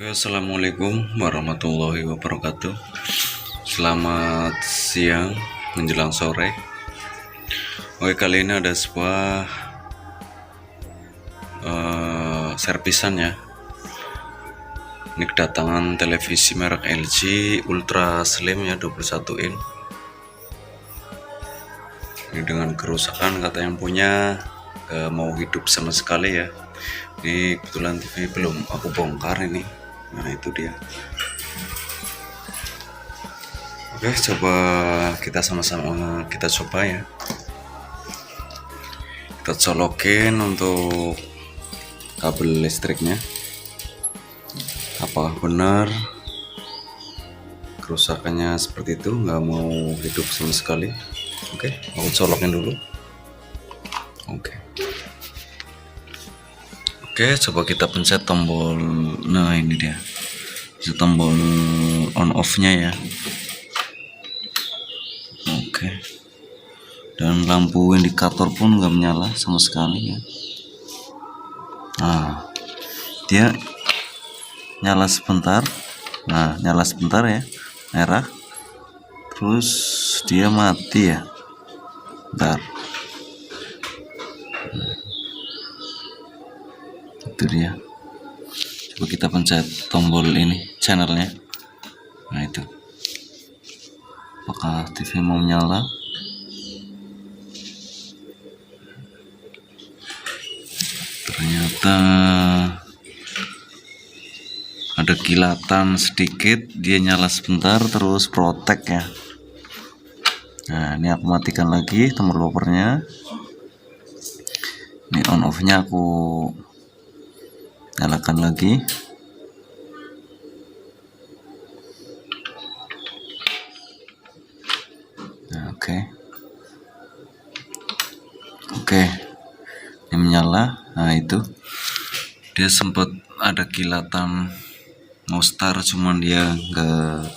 Assalamualaikum warahmatullahi wabarakatuh. Selamat siang menjelang sore. Oke, kali ini ada sebuah servisan ya. Ini kedatangan televisi merek LG Ultra Slim ya, 21 in. Ini dengan kerusakan, kata yang punya mau hidup sama sekali ya. Ini kebetulan TV belum aku bongkar ini. Nah, itu dia. Oke, coba kita sama-sama kita coba ya. Kita colokin untuk kabel listriknya. Apakah benar kerusakannya seperti itu, nggak mau hidup sama sekali? Oke, aku colokin dulu. Oke, coba kita pencet tombol. Nah, ini dia, itu tombol on off nya ya. Oke, dan lampu indikator pun nggak menyala sama sekali ya. Nah, dia nyala sebentar. Nah, nyala sebentar ya, merah, terus dia mati ya. Bentar, itu dia. Coba kita pencet tombol ini, channelnya. Nah, itu, apakah TV mau menyala? Ternyata ada kilatan sedikit, dia nyala sebentar terus protek ya. Nah, ini aku matikan lagi tombol powernya. Ini on off nya aku nyalakan lagi. Nah, oke, ini menyala. Nah, itu dia sempat ada kilatan mau start, cuman dia nggak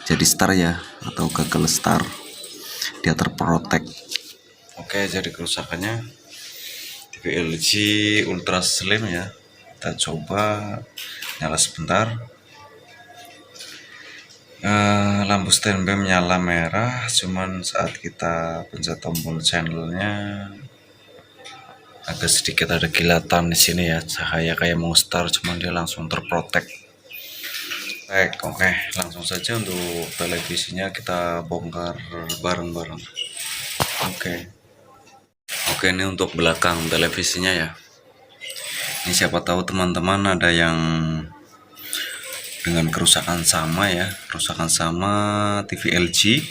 jadi start ya, atau gagal start, dia terprotek. Oke, jadi kerusakannya TV LG Ultra Slim ya. Kita coba nyala sebentar. Lampu standby menyala merah, cuman saat kita pencet tombol channelnya agak sedikit ada kilatan di sini ya, cahaya kayak mau start, cuman dia langsung terprotek. Baik, oke, langsung saja untuk televisinya kita bongkar bareng-bareng. Oke, ini untuk belakang televisinya ya. Ini siapa tahu teman-teman ada yang dengan kerusakan sama ya, kerusakan sama TV LG,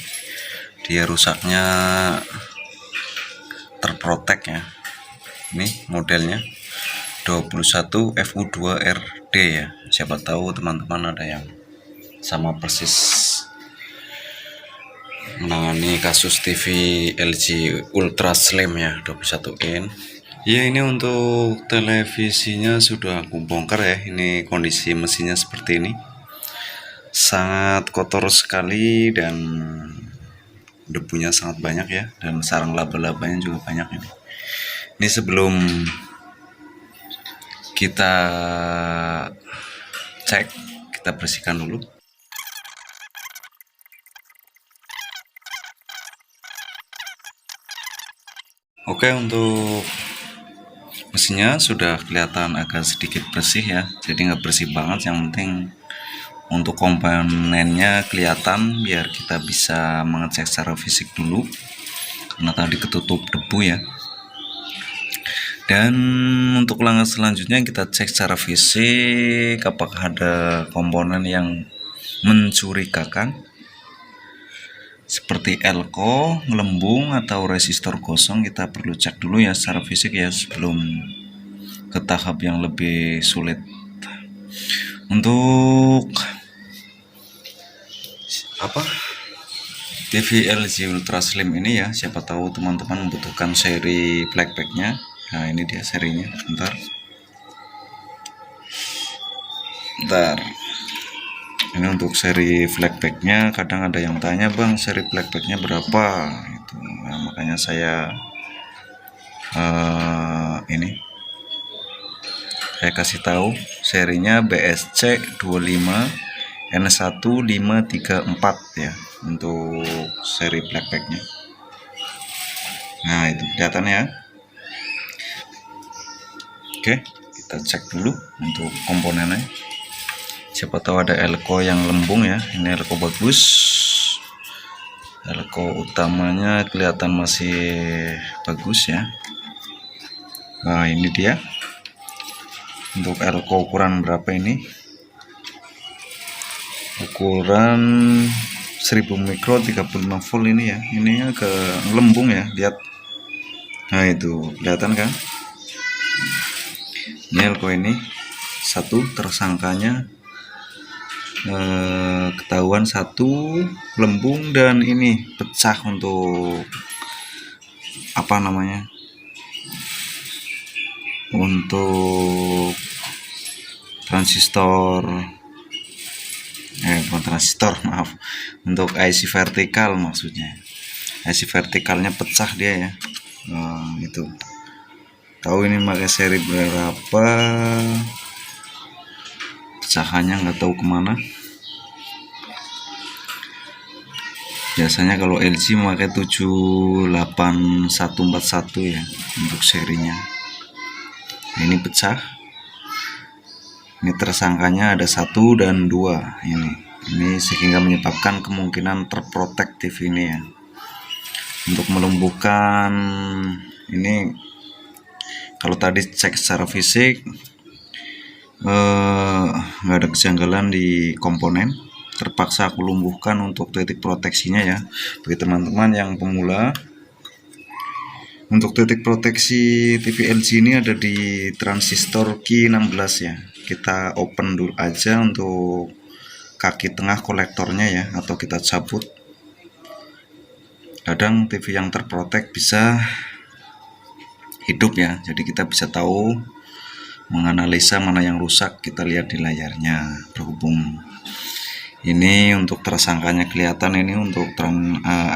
dia rusaknya terprotek ya. Ini modelnya 21 FU2RD ya. Siapa tahu teman-teman ada yang sama persis menangani kasus TV LG Ultra Slim ya, 21 in. Ya, ini untuk televisinya sudah aku bongkar ya. Ini kondisi mesinnya seperti ini, sangat kotor sekali dan debunya sangat banyak ya, dan sarang laba-labanya juga banyak ini. Ini sebelum kita cek, kita bersihkan dulu. Oke, untuk mesinnya sudah kelihatan agak sedikit bersih ya, jadi nggak bersih banget, yang penting untuk komponennya kelihatan biar kita bisa mengecek secara fisik dulu, karena tadi ketutup debu ya. Dan untuk langkah selanjutnya kita cek secara fisik apakah ada komponen yang mencurigakan seperti elko, gelembung, atau resistor gosong. Kita perlu cek dulu ya secara fisik ya, sebelum ke tahap yang lebih sulit. Untuk TV LG Ultra Slim ini ya, siapa tahu teman-teman membutuhkan seri blackback-nya. Nah, ini dia serinya. Bentar. Ini untuk seri blackback-nya. Kadang ada yang tanya, bang, seri blackback-nya berapa? Itu. Nah, makanya saya ini saya kasih tahu serinya BSC 25 N1534 ya, untuk seri blackbacknya. Nah, itu kelihatan ya. Oke, kita cek dulu untuk komponennya. Siapa tahu ada elko yang lembung ya. Ini elko bagus. Elko utamanya kelihatan masih bagus ya. Nah, ini dia. Untuk elko ukuran berapa ini? Ukuran 1000 mikro 35 volt ini ya. Ini agak lembung ya, lihat. Nah, itu kelihatan kan? Ini elko ini satu tersangkanya ketahuan satu lembung, dan ini pecah untuk apa namanya, untuk transistor bukan transistor, maaf, untuk IC vertikal maksudnya. IC vertikalnya pecah dia ya. Nah, itu tahu ini pakai seri berapa, pecahannya nggak tahu kemana. Biasanya kalau LG memakai 78141 ya untuk serinya. Ini pecah. Ini tersangkanya ada 1 dan 2 ini sehingga menyebabkan kemungkinan terprotektif ini ya. Untuk melumpuhkan ini, kalau tadi cek secara fisik nggak ada kejanggalan di komponen, terpaksa aku lumpuhkan untuk titik proteksinya ya. Bagi teman-teman yang pemula, untuk titik proteksi TV LG ini ada di transistor Q16 ya. Kita open dulu aja untuk kaki tengah kolektornya ya, atau kita cabut. Kadang TV yang terprotek bisa hidup ya, jadi kita bisa tahu menganalisa mana yang rusak, kita lihat di layarnya. Berhubung ini untuk tersangkanya kelihatan, ini untuk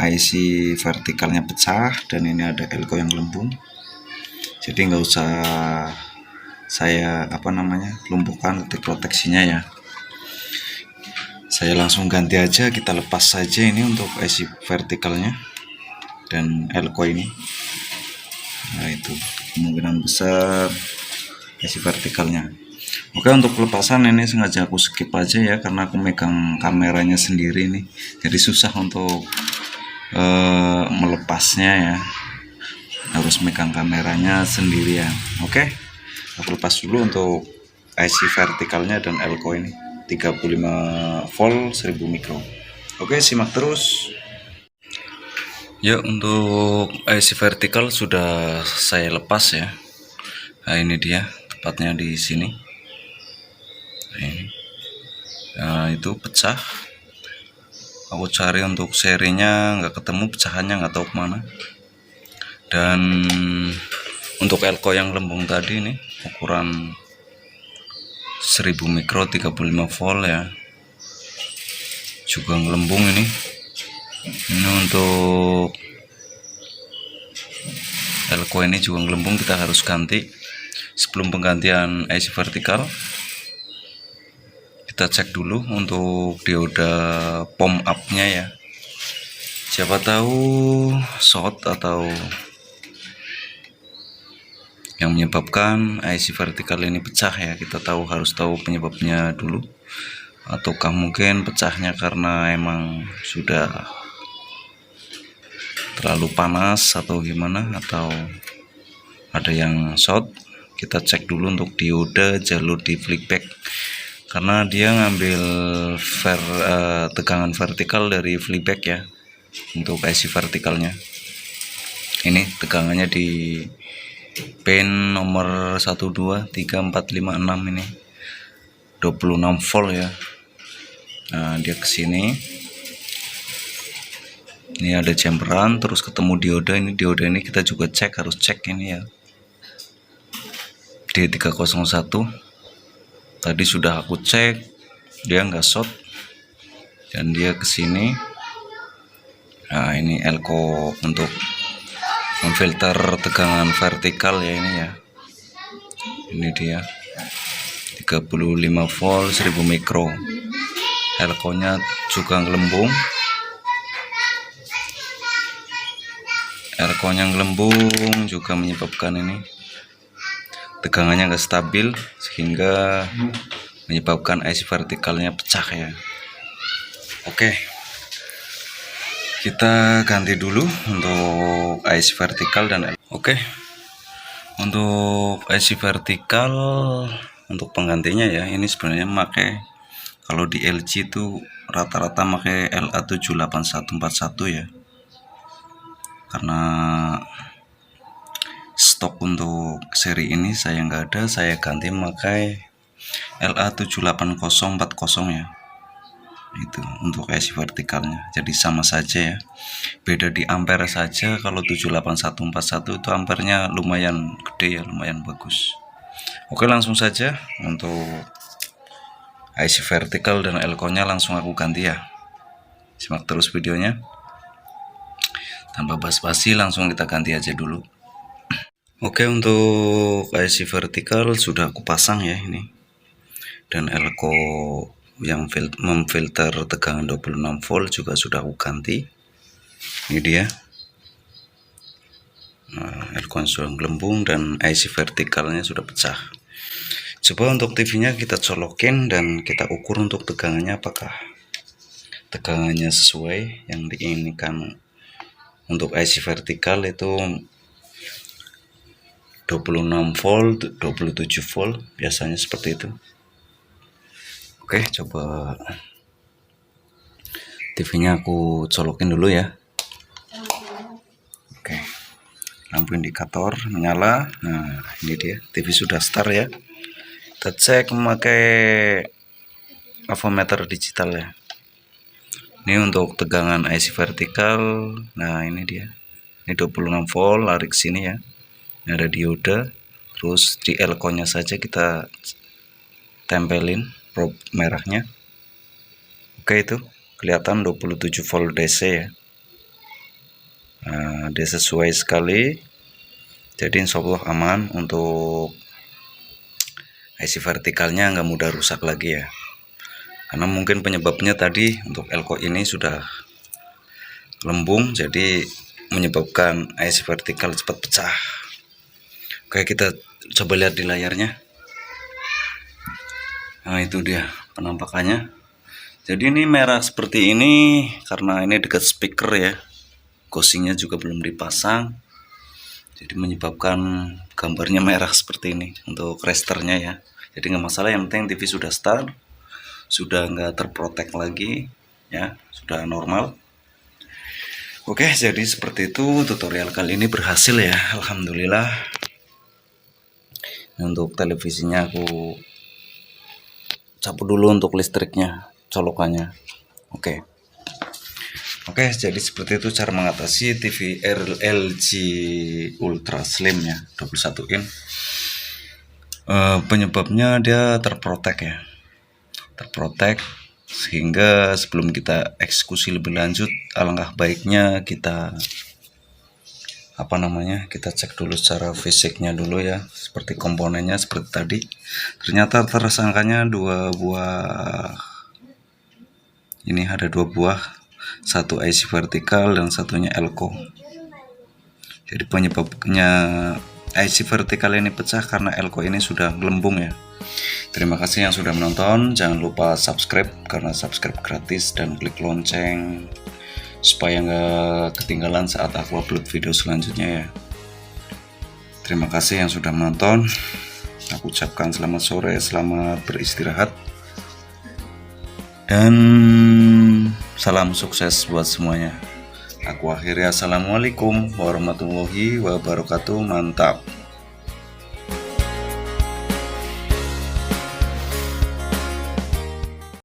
IC vertikalnya pecah, dan ini ada elko yang lembung, jadi nggak usah saya lumpuhkan titik proteksinya ya. Saya langsung ganti aja, kita lepas saja ini untuk IC vertikalnya dan elko ini. Nah, itu kemungkinan besar IC vertikalnya. Oke, untuk pelepasan ini sengaja aku skip aja ya, karena aku megang kameranya sendiri nih, jadi susah untuk melepasnya ya, harus megang kameranya sendirian. Oke, aku lepas dulu untuk IC vertikalnya dan elko ini 35 volt 1000 mikro. Oke, simak terus ya. Untuk IC vertikal sudah saya lepas ya. Nah, ini dia tepatnya di sini. Nah, itu pecah. Aku cari untuk serinya nggak ketemu, pecahannya nggak tahu kemana. Dan untuk elko yang lembung tadi ini ukuran 1000 mikro 35 volt ya, juga ngelembung ini. Ini untuk elko ini juga ngelembung, kita harus ganti. Sebelum penggantian IC vertikal, kita cek dulu untuk dioda pom up nya ya, siapa tahu short atau yang menyebabkan IC vertikal ini pecah ya. Kita harus tahu penyebabnya dulu, ataukah mungkin pecahnya karena emang sudah terlalu panas atau gimana, atau ada yang short. Kita cek dulu untuk dioda jalur di flickback, karena dia ngambil tegangan vertikal dari flickback ya. Untuk IC vertikalnya ini tegangannya di pin nomor 1234556 ini 26 volt ya. Nah, dia kesini, ini ada chamberan, terus ketemu dioda. Ini dioda ini kita juga harus cek ini ya, D301 tadi sudah aku cek, dia nggak short dan dia kesini. Nah, ini elko untuk memfilter tegangan vertikal ya, ini ya, ini dia 35 volt 1000 mikro. Elko-nya juga gelembung. Elko-nya gelembung juga menyebabkan ini tegangannya nggak stabil, sehingga menyebabkan IC vertikalnya pecah ya. Oke, kita ganti dulu untuk IC vertikal dan oke, untuk IC vertikal untuk penggantinya ya, ini sebenarnya pakai, kalau di LG itu rata-rata pakai LA78141 ya, karena stok untuk seri ini saya nggak ada, saya ganti pakai LA78040 ya. Itu untuk IC vertikalnya, jadi sama saja ya, beda di ampere saja. Kalau 78141 itu ampernya lumayan gede ya, lumayan bagus. Oke, langsung saja untuk IC vertikal dan elko-nya langsung aku ganti ya. Simak terus videonya tanpa basa-basi, langsung kita ganti aja dulu. Oke, untuk IC vertikal sudah aku pasang ya ini, dan elko yang memfilter tegangan 26 volt juga sudah aku ganti. Ini dia. Nah, elko sudah gelembung dan IC vertikalnya sudah pecah. Coba untuk TV-nya kita colokin dan kita ukur untuk tegangannya, apakah tegangannya sesuai yang diinginkan. Untuk IC vertikal itu 26 volt, 27 volt, biasanya seperti itu. Oke, coba TV-nya aku colokin dulu ya. Oke, lampu indikator menyala. Nah, ini dia, TV sudah start ya. Kita cek memakai avometer digital ya. Ini untuk tegangan IC vertikal. Nah, ini dia. Ini 26 volt, lari ke sini ya. Ini ada diode. Terus di elko-nya saja kita tempelin probe merahnya. Oke, itu kelihatan 27 volt DC ya. Nah, dia sesuai sekali, jadi insya Allah aman. Untuk IC vertikalnya nggak mudah rusak lagi ya, karena mungkin penyebabnya tadi untuk elko ini sudah lembung, jadi menyebabkan IC vertikal cepat pecah. Oke, kita coba lihat di layarnya. Nah, itu dia penampakannya. Jadi ini merah seperti ini karena ini dekat speaker ya, gosingnya juga belum dipasang, jadi menyebabkan gambarnya merah seperti ini untuk registernya ya. Jadi nggak masalah, yang penting TV sudah start, sudah nggak terprotek lagi ya, sudah normal. Oke, jadi seperti itu tutorial kali ini berhasil ya, alhamdulillah. Untuk televisinya aku cabut dulu untuk listriknya, colokannya. Oke, jadi seperti itu cara mengatasi TV LG Ultra Slim ya, 21 in. Penyebabnya dia terprotek ya, terprotek, sehingga sebelum kita eksekusi lebih lanjut, alangkah baiknya kita kita cek dulu secara fisiknya dulu ya, seperti komponennya seperti tadi. Ternyata tersangkanya dua buah, ini ada dua buah, satu IC vertikal dan satunya elko. Jadi penyebabnya IC vertikal ini pecah karena elko ini sudah gelembung ya. Terima kasih yang sudah menonton, jangan lupa subscribe karena subscribe gratis, dan klik lonceng supaya nggak ketinggalan saat aku upload video selanjutnya ya. Terima kasih yang sudah menonton. Aku ucapkan selamat sore, selamat beristirahat, dan salam sukses buat semuanya. Aku akhiri, assalamualaikum warahmatullahi wabarakatuh. Mantap.